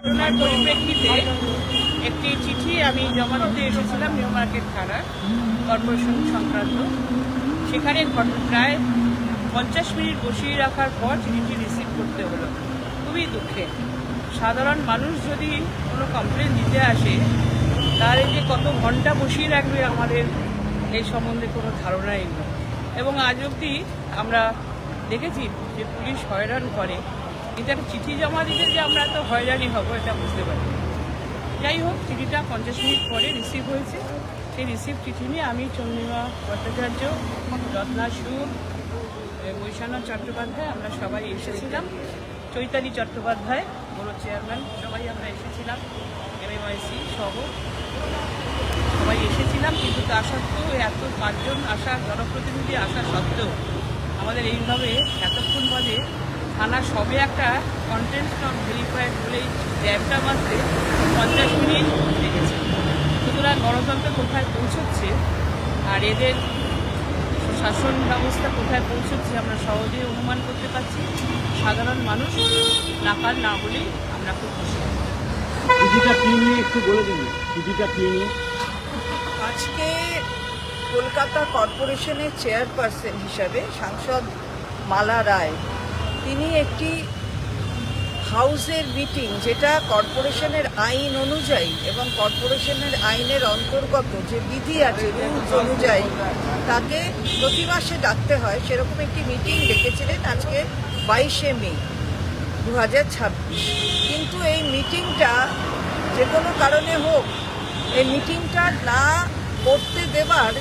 ঘটনার পরিপ্রেক্ষিতে একটি চিঠি আমি জমা দিতে এসেছিলাম নিউ মার্কেট থানা কর্পোরেশন সংক্রান্ত। সেখানে প্রায় 50 মিনিট বসিয়ে রাখার পর চিঠিটি রিসিভ করতে হলো। খুবই দুঃখের। সাধারণ মানুষ যদি কোনো কমপ্লেন দিতে আসে তাহলে যে কত ঘন্টা বসিয়ে রাখবে আমাদের এই সম্বন্ধে কোনো ধারণাই নেই। এবং আজ অবধি আমরা দেখেছি যে পুলিশ হয়রান করে, কিন্তু একটা চিঠি জমা দিতে যে আমরা এত হয়রানি হব এটা বুঝতে পারি। যাই হোক, চিঠিটা 50 মিনিট পরে রিসিভ হয়েছে। সেই রিসিভ চিঠি নিয়ে আমি চন্দ্রিমা ভট্টাচার্য, রত্না সুর, বৈশানন্দ চট্টোপাধ্যায় আমরা সবাই এসেছিলাম। চৈতালি চট্টোপাধ্যায় বড় চেয়ারম্যান, সবাই আমরা এসেছিলাম। MMIC সহ সবাই এসেছিলাম। কিন্তু তা সত্ত্বেও এত 5 জন আসা জনপ্রতিনিধি আসা সত্ত্বেও আমাদের এইভাবে এতক্ষণ বাদে থানা সবে একটা কন্টেন্ট নট ভেরিফাইড বলেই র্যাবটা মাত্রে 50 মিনিট লেগেছে। সুতরাং গণতন্ত্র কোথায় পৌঁছচ্ছে আর এদের শাসন ব্যবস্থা কোথায় পৌঁছচ্ছে আমরা সহজেই অনুমান করতে পারছি। সাধারণ মানুষ নাকাল না হলেই আমরা খুব খুশি। আজকে কলকাতা কর্পোরেশনের চেয়ারপারসন হিসাবে সাংসদ মালা রায় তিনি একটি হাউসের মিটিং, যেটা কর্পোরেশনের আইন অনুযায়ী এবং কর্পোরেশনের আইনের অন্তর্গত যে বিধি আছে রুলস অনুযায়ী তাকে প্রতি মাসে ডাকতে হয়, সেরকম একটি মিটিং ডেকেছিলেন আজকে 22শে মে 2026। কিন্তু এই মিটিংটা যে কোনো কারণে হোক এই মিটিংটা না করতে দেবার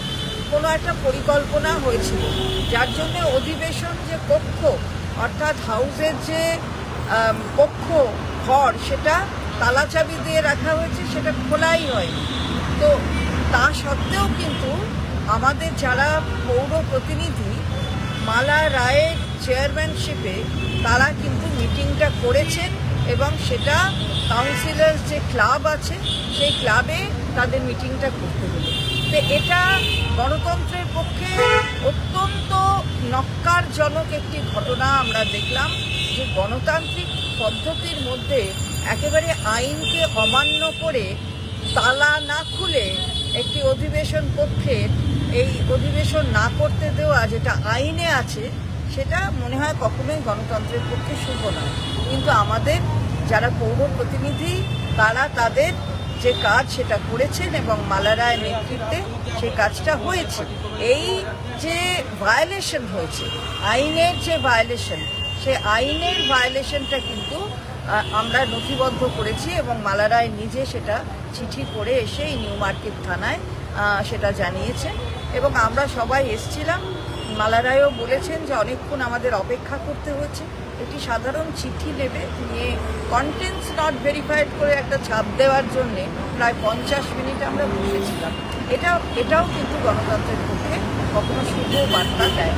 কোনো একটা পরিকল্পনা হয়েছিল, যার জন্য অধিবেশন যে কক্ষ অর্থাৎ হাউসের যে কক্ষ ঘর সেটা তালাচাবি দিয়ে রাখা হয়েছে, সেটা খোলাই হয়নি। তো তা সত্ত্বেও কিন্তু আমাদের যারা পৌর প্রতিনিধি মালা রায়ের চেয়ারম্যানশিপে তারা কিন্তু মিটিংটা করেছেন এবং সেটা কাউন্সিলর যে ক্লাব আছে সেই ক্লাবে তাদের মিটিংটা করতে হলো। তো এটা গণতন্ত্রের পক্ষে অত্যন্ত নক্কারজনক একটি ঘটনা আমরা দেখলাম, যে গণতান্ত্রিক পদ্ধতির মধ্যে একেবারে আইনকে অমান্য করে তালা না খুলে একটি অধিবেশন কক্ষের এই অধিবেশন না করতে দেওয়া যেটা আইনে আছে সেটা মনে হয় কখনোই গণতন্ত্রের পক্ষে শুভ নয়। কিন্তু আমাদের যারা পৌর প্রতিনিধি তারা তাদের যে কাজ সেটা করেছেন এবং মালা রায়ের নেতৃত্বে সেই কাজটা হয়েছে। এই যে ভায়োলেশন হয়েছে, আইনের যে ভায়োলেশন, সেই আইনের ভায়োলেশনটা কিন্তু আমরা নথিবদ্ধ করেছি এবং মালা রায় নিজে সেটা চিঠি করে এসে নিউ মার্কেট থানায় সেটা জানিয়েছেন এবং আমরা সবাই এসছিলাম। মালা রায়ও বলেছেন যে অনেকক্ষণ আমাদের অপেক্ষা করতে হচ্ছে। একটি সাধারণ চিঠি নেবে নিয়ে কন্টেন্টস নট ভেরিফাইড করে একটা ছাপ দেওয়ার জন্যে প্রায় 50 মিনিট আমরা বসেছিলাম। এটাও কিন্তু গণতন্ত্রের পক্ষে কখনো শুভ বার্তা দেয়।